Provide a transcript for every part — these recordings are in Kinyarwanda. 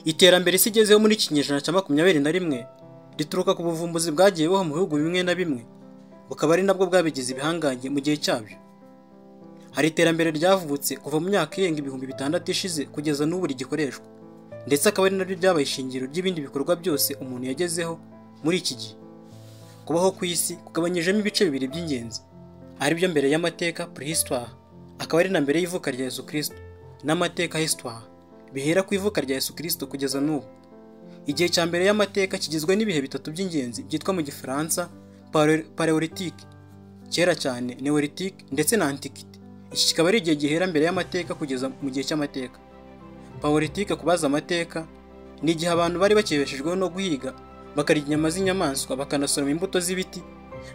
Iterambere isi igezeho muri iki kinyejana cya 21 rituruka ku buvumbuzi bwagiye buho mu bihugu bimwe na bimwe, bukaba ari nabwo bwabigize ibihangange mu gihe cyabyo. Hari iterambere ryavutse kuva mu myaka irenga 6,000 ishize kugeza n'ubu rigikoreshwa, ndetse akaba ari naryo ryabaye ishingiro ry'ibindi bikorwa byose umuntu yagezeho muri iki gihe. Kubaho ku isi kugabanyijemo ibice bibiri by'ingenzi, ari byo mbere y'amateka préhistoire, akaba ari na mbere y'ivuka rya Yesu Kristo, n'amateka histoire bihera ku ivuka rya Yesu Kristo kugeza n'ubu. Igihe cya mbere y'amateka kigizwe n'ibihe bitatu by'ingenzi byitwa mu Gifaransa paléolithique, kera cyane, néolithique ndetse na antiquité. Iki kikaba ari igihe gihera mbere y'amateka kugeza mu gihe cy'amateka. Paléolithique kubaza amateka ni igihe abantu bari bakibeshejweho no guhiga, bakarya inyama z'inyamaswa, bakanasoroma imbuto z'ibiti,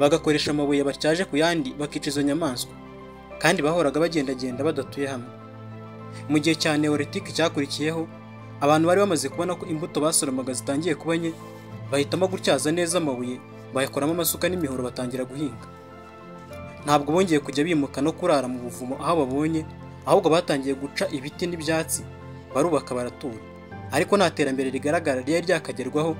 bagakoresha amabuye batyaje ku yandi bakica izo nyamaswa, kandi bahoraga bagendagenda badatuye hamwe. Mu gihe cya néolithique cyakurikiyeho, abantu bari bamaze kubona ko imbuto basoromaga zitangiye kuba nke, bahitamo gutyaza neza amabuye, bayakoramo amasuka n'imihoro batangira guhinga. Ntabwo bongeye kujya bimuka no kurara mu buvumo aho babonye, ahubwo batangiye guca ibiti n'ibyatsi, barubaka baratura. Ariko nta terambere rigaragara ryari ryakagerwaho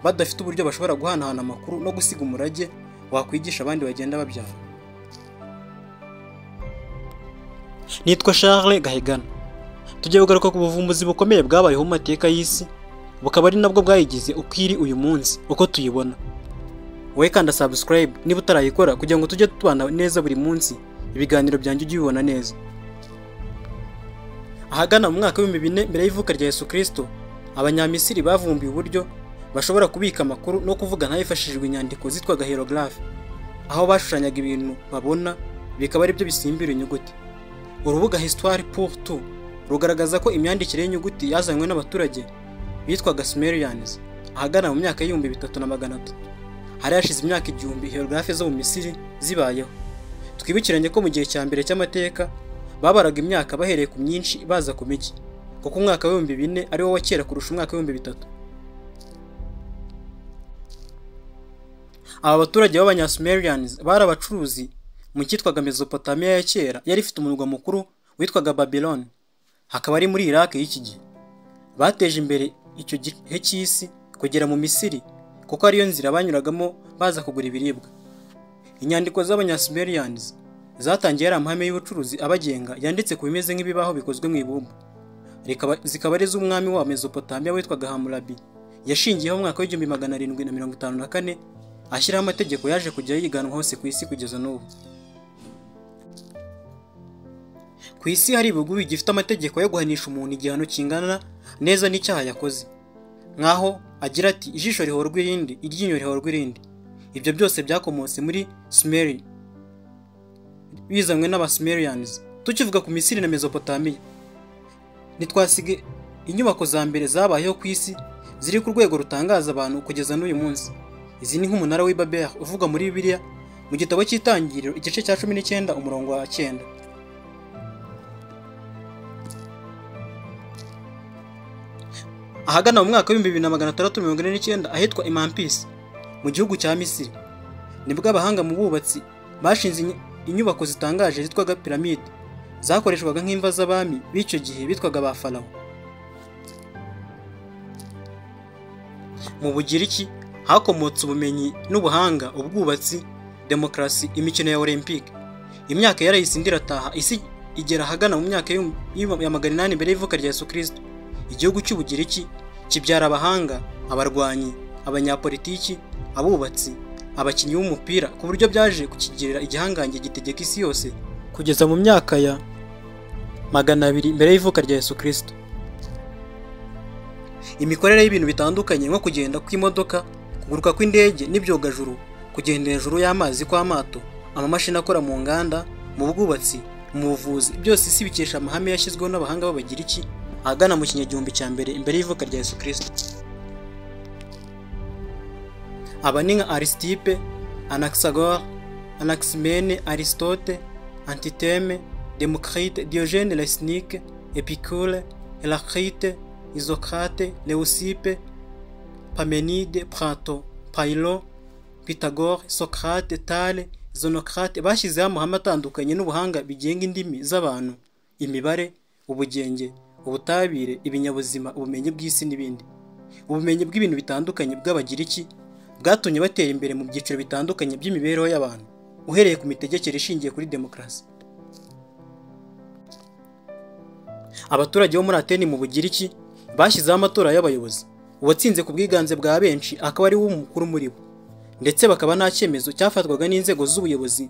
badafite uburyo bashobora guhanahana amakuru no gusiga umurage wakwigisha abandi bagenda babyara. Nitwa Charles Gahigana. Tugiye kugaruka ku buvumbuzi bukomeye bwabayeho mu mateka y'isi, bukaba ari nabwo bwayigize uko iri uyu munsi uko tuyibona. Wowe kanda subscribe niba utarayikora kugira ngo tujye tubana neza buri munsi, ibiganiro byanjye ujye ubibona neza. Ahagana mu mwaka w'400 mbere y'ivuka rya Yesu Kristo, Abanyamisiri bavumbuye uburyo bashobora kubika amakuru no kuvugana hifashishijwe inyandiko zitwaga hieroglyphe, aho bashushanyaga ibintu babona bikaba ari byo bisimbira inyuguti. Urubuga Histoire pour tout rugaragaza ko imyandikire y'inyuguti yazanywe n'abaturage bitwaga Sumerians ahagana mu myaka y'ibihumbi 3,300. Hari hashize imyaka 1000 hieroglyphe zo mu Misiri zibayeho. Twibukiranye ko mu gihe cya mbere cy'amateka babaraga imyaka bahereye ku myinshi baza ku miki, kuko umwaka wa 400 ari wo wakera kurusha umwaka wa 300. Aba baturage b'Abanyasumerians bari abacuruzi mu cyitwaga Mesopotamia ya kera, yari ifite umurwa mukuru witwaga Babylon, hakaba ari muri Iraq y'iki gihe. Bateje imbere icyo gihe cy'isi kugera mu Misiri, kuko ariyo nzira banyuragamo baza kugura ibiribwa. Inyandiko z'Abanyasumerians zatangiye ari amahame y'ubucuruzi abagenga yanditse ku bimeze nk'ibibaho bikozwe mu ibumba. Zikaba ari z'umwami wa Mesopotamia witwaga Hammurabi, yashingiyeho mu mwaka w'754 ashyiraho amategeko yaje kujya yiganwa hose ku isi kugeza n'ubu. Ku isi hari ibihugu bigifite amategeko yo guhanisha umuntu igihano kingana neza n'icyaha yakoze, nkaho agira ati ijisho rihorwa irindi, iryinyo rihorwa irindi. Ibyo byose byakomotse muri Sumeri, bizanywe n'Abasumerians. Tukivuga ku Misiri na Mesopotamia, nitwasige inyubako za mbere zabayeho ku isi ziri ku rwego rutangaza abantu kugeza n'uyu munsi. Izi ni nk'umunara w'i Babel uvuga muri Bibiliya mu gitabo cy'Itangiriro igice cya 19 umurongo wa 9. Ahagana mu mwaka wa 2649 ahitwa Memphis mu gihugu cya Misiri, nibwo abahanga mu bubatsi bashinze inyubako zitangaje zitwaga piramide, zakoreshwaga nk'imva z'abami b'icyo gihe bitwaga ba Farawo. Mu Bugiriki hakomotse ubumenyi n'ubuhanga, ubwubatsi, demokarasi, imikino ya Olympique. Imyaka yarahise indi irataha, isi igera ahagana mu myaka ya 800 mbere y'ivuka rya Yesu Kristo. Igihugu cy'Ubugiriki kibyara abahanga, abarwanyi, abanyapolitiki, abubatsi, abakinnyi b'umupira, ku buryo byaje kukigirira igihangange gitegeka isi yose kugeza mu myaka ya 200 mbere y'ivuka rya Yesu Kristo. Imikorere y'ibintu bitandukanye nko kugenda kw'imodoka, kuguruka kw'indege n'ibyogajuru, kugenda hejuru y'amazi kw'amato, amamashini akora mu nganda, mu bwubatsi, mu buvuzi, byose isi bikesha amahame yashyizweho n'abahanga b'Abagiriki ahagana mu kinyagihumbi cya mbere imbere y'ivuka rya Yesu Kristo. Aba ni nka Aristippe, Anaxagore, Anaximene, Aristote, Antitheme, Democrite, Diogène Laësnique, Épicure, Héracrite, Isocrate, Leucippe, Parménide, Platon, Phailo, Pythagore, Socrate, Thales, Xenocrate bashyizeho amahame atandukanye n'ubuhanga bigenga indimi z'abantu, imibare, ubugenge, ubutabire, ibinyabuzima, ubumenyi bw'isi n'ibindi. Ubumenyi bw'ibintu bitandukanye bw'Abagiriki bwatumye batera imbere mu byiciro bitandukanye by'imibereho y'abantu, uhereye ku mitegekere ishingiye kuri demokarasi. Abaturage bo muri Ateni mu Bugiriki bashyizeho amatora y'abayobozi. Uwatsinze ku bwiganze bwa benshi akaba ari we umukuru muri bo, ndetse bakaba nta cyemezo cyafatwaga n'inzego z'ubuyobozi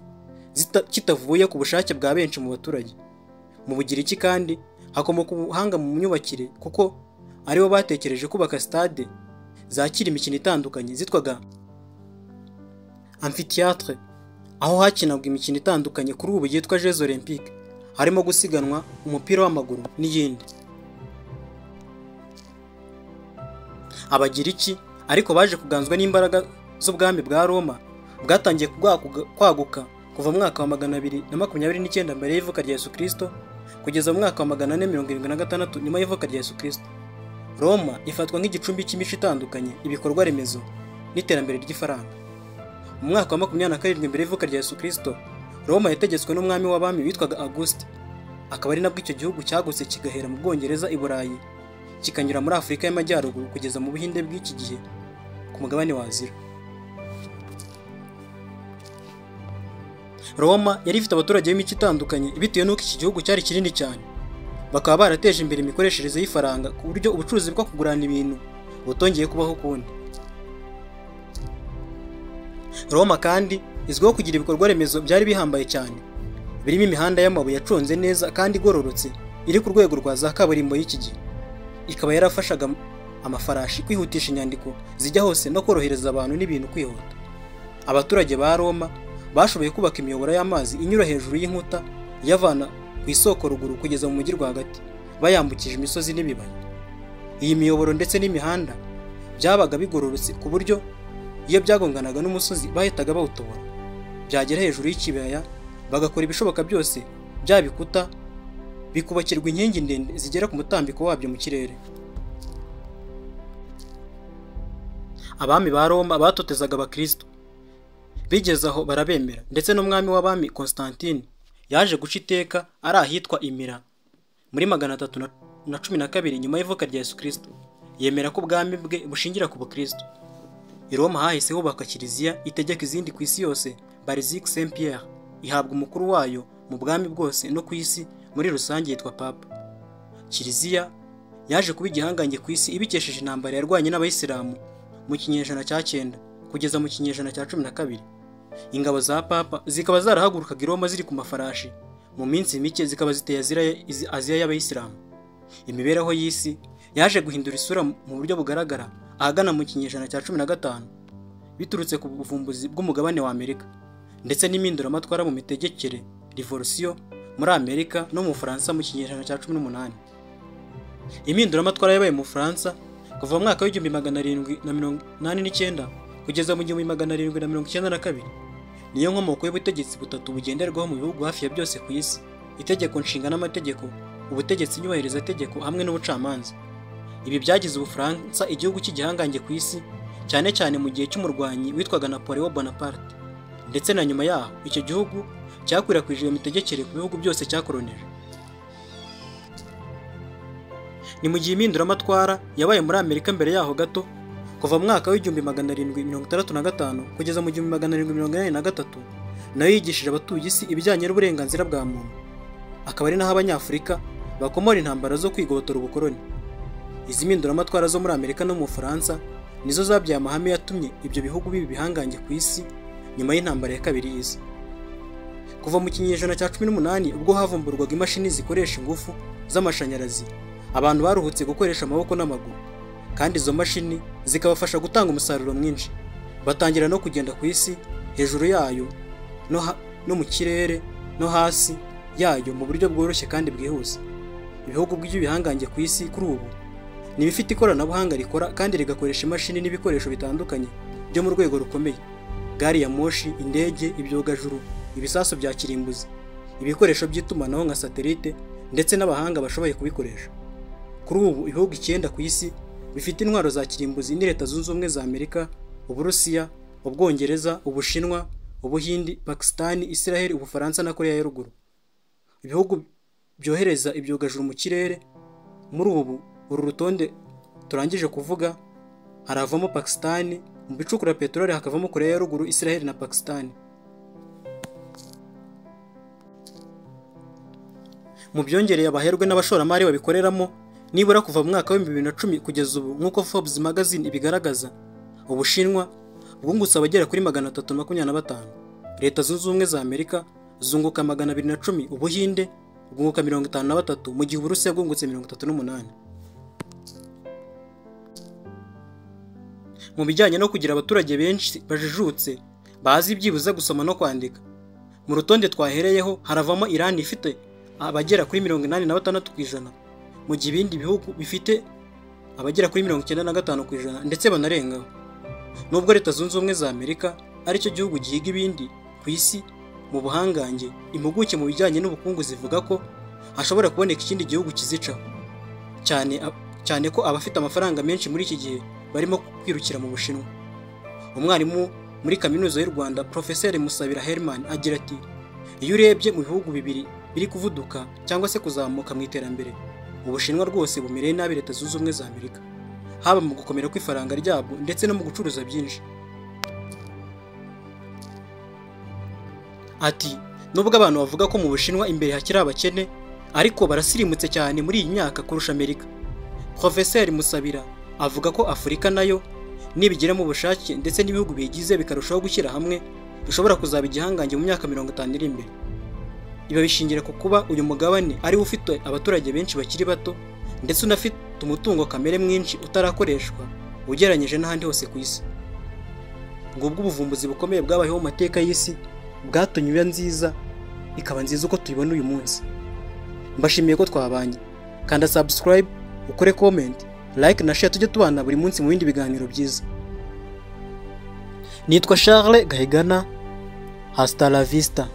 kitavuye ku bushake bwa benshi mu baturage. Mu Bugiriki kandi hakomoka ubuhanga mu myubakire, kuko aribo batekereje kubaka stade zakira imikino itandukanye zitwaga amphitheatre, aho hakinagwa imikino itandukanye kuri ubu yitwa Jeux Olympiques, harimo gusiganwa, umupira w'amaguru n'iyindi. Abagiriki ariko baje kuganzwa n'imbaraga z'ubwami bwa Roma bwatangiye kwaguka kuva mu mwaka wa 229 mbere y'ivuka rya Yesu Kristo kugeza mu mwaka wa 476 nyuma y'ivuka rya Yesu Kristo. Roma ifatwa nk'igicumbi cy'imico itandukanye, ibikorwa remezo n'iterambere ry'ifaranga. Mu mwaka wa 27 mbere y'ivuka rya Yesu Kristo, Roma yategetswe n'umwami w'abami witwaga Auguste, akaba ari nabwo icyo gihugu cyagutse kigahera mu Bwongereza, i Burayi, kikanyura muri Afurika y'Amajyaruguru kugeza mu Buhinde bw'iki gihe ku mugabane wa Aziya. Roma yari ifite abaturage b'imico itandukanye bitewe n'uko iki gihugu cyari kinini cyane. Bakaba barateje imbere imikoreshereze y'ifaranga ku buryo ubucuruzi bwo kugurana ibintu butongeye kubaho ukundi. Roma kandi izwiho kugira ibikorwa remezo byari bihambaye cyane, birimo imihanda y'amabuye yaconze neza kandi igororotse iri ku rwego rwa za kaburimbo y'iki gihe. Ikaba yarafashaga amafarashi kwihutisha inyandiko zijya hose no korohereza abantu n'ibintu kwihuta. Abaturage ba Roma bashoboye kubaka imiyoboro y'amazi inyura hejuru y'inkuta yavana ku isoko ruguru kugeza mu mujyi rwagati, bayambukije imisozi n'ibibaya. Iyi miyoboro ndetse n'imihanda byabaga bigororotse ku buryo iyo byagonganaga n'umusozi bahitaga bawutobora, byagera hejuru y'ikibaya bagakora ibishoboka byose bya bikuta bikubakirwa inkingi ndende zigera ku mutambiko wabyo mu kirere. Abami ba Roma batotezaga abakristo, bigeze aho barabemera, ndetse n'umwami w'abami Constantine yaje guca iteka ari ahitwa Imira muri 312 nyuma y'ivuka rya Yesu Kristo, yemera ko ubwami bwe bushingira ku Bukristo. I Roma hahise hubaka kiliziya itegeka izindi ku isi yose, Basilique Saint Pierre, ihabwa umukuru wayo mu bwami bwose no ku isi muri rusange yitwa Papa. Kiliziya yaje kuba igihangange ku isi ibikesheje intambara yarwanye n'Abayisilamu mu kinyejana cya 9 kugeza mu kinyejana cya 12. Ingabo za Papa zikaba zarahagurukaga i Roma ziri ku mafarashi, mu minsi mike zikaba ziteye Aziya y'Abayisilamu. Imibereho y'isi yaje guhindura isura mu buryo bugaragara ahagana mu kinyejana cya 15 biturutse ku buvumbuzi bw'umugabane wa Amerika, ndetse n'impinduramatwara mu mitegekere, revolution muri Amerika no mu Bufaransa mu kinyejana cya 18. Impinduramatwara yabaye mu Bufaransa kuva mu mwaka w'1789 kugeza mu 1792, niyo nkomoko y'ubutegetsi butatu bugenderwaho mu bihugu hafi ya byose ku isi: itegeko nshinga n'amategeko, ubutegetsi nyubahiriza tegeko hamwe n'ubucamanza. Ibi byagize Ubufaransa igihugu cy'igihangange ku isi, cyane cyane mu gihe cy'umurwanyi witwaga Napoleon Bonaparte, ndetse na nyuma yaho icyo gihugu cyakwirakwije iyo mitegekere ku bihugu byose cyakoronije. Ni mu gihe impinduramatwara yabaye muri Amerika mbere yaho gato, kuva mu mwaka w'1765 kugeza mu 1783, nayo yigishije abatuye isi ibijyanye n'uburenganzira bwa muntu, akaba ari naho Abanyafurika bakomora intambara zo kwigobotora ubukoloni. Izi mpinduramatwara zo muri Amerika no mu Bufaransa nizo zabyaye amahame yatumye ibyo bihugu biba bihangange ku isi nyuma y'intambara ya kabiri y'isi. Kuva mu kinyejana cya 18 ubwo havumburwaga imashini zikoresha ingufu z'amashanyarazi, abantu baruhutse gukoresha amaboko n'amaguru, kandi izo mashini zikabafasha gutanga umusaruro mwinshi. Batangira no kugenda ku isi hejuru yayo no mu kirere no hasi yayo mu buryo bworoshye kandi bwihuse. Ibihugu by'ibihangange ku isi kuri ubu ni bifite ikoranabuhanga rikora kandi rigakoresha imashini n'ibikoresho bitandukanye byo mu rwego rukomeye: gari ya moshi, indege, ibyogajuru, ibisasu bya kirimbuzi, ibikoresho by'itumanaho nka satelite, ndetse n'abahanga bashoboye kubikoresha. Kuri ubu ibihugu 9 ku isi bifite intwaro za kirimbuzi ni Leta Zunze Ubumwe za Amerika, Uburusiya, Ubwongereza, Ubushinwa, Ubuhindi, Pakistan, Israel, Ubufaransa na Korea ya Ruguru. Ibihugu byohereza ibyogajuru mu kirere muri uru rutonde turangije kuvuga haravamo Pakistan, mu bicukura peteroli hakavamo Korea ya ruguru, Israel na Pakistan. Mu byongereye abaherwe n'abashoramari babikoreramo nibura kuva mu mwaka wa 2010 kugeza ubu nk'uko Forbes magazine ibigaragaza, Ubushinwa bwungutse abagera kuri 325, Leta Zunze Ubumwe za Amerika zunguka 210, Ubuhinde bwunguka 53, mu gihe Uburusiya bwungutse 38. Mu bijyanye no kugira abaturage benshi bajijutse bazi ibyibuze gusoma no kwandika, mu rutonde twahereyeho haravamo Iran ifite abagera kuri 86%, mu gihe ibindi bihugu bifite abagera kuri 95% ndetse banarengaho. Nubwo Leta Zunze Ubumwe za Amerika ari cyo gihugu gihiga ibindi ku isi mu buhangange, impuguke mu bijyanye n'ubukungu zivuga ko hashobora kuboneka ikindi gihugu kizicaho, cyane ko abafite amafaranga menshi muri iki gihe barimo kwirukira mu Bushinwa. Umwarimu muri Kaminuza y'u Rwanda Professeur Musabira Herman agira ati, iyo urebye mu bihugu bibiri biri kuvuduka cyangwa se kuzamuka mu iterambere, Ubushinwa rwose bumereye nabi Leta Zunze Ubumwe za Amerika, haba mu gukomera kw'ifaranga ryabo ndetse no mu gucuruza byinshi. Ati, nubwo abantu bavuga ko mu Bushinwa imbere hakiri abakene, ariko barasirimutse cyane muri iyi myaka kurusha Amerika. Professeur Musabira avuga ko Afurika nayo nibigiramo ubushake ndetse n'ibihugu bigize bikarushaho gushyira hamwe, bishobora kuzaba igihangange mu myaka 50 iri imbere. Iba bishingira ku kuba uyu mugabane ari ufite abaturage benshi bakiri bato ndetse unafite umutungo kamere mwinshi utarakoreshwa ugereranyije n'ahandi hose ku isi. Ngubwo ubuvumbuzi bukomeye bwabayeho mu mateka y'isi bwatumye iba nziza, ikaba nziza uko tuyibona uyu munsi. Mbashimiye ko twabanye, kanda subscribe, ukore comment, like na share, tujye tubana buri munsi mu bindi biganiro byiza. Nitwa Charles Gahigana, hasta la vista.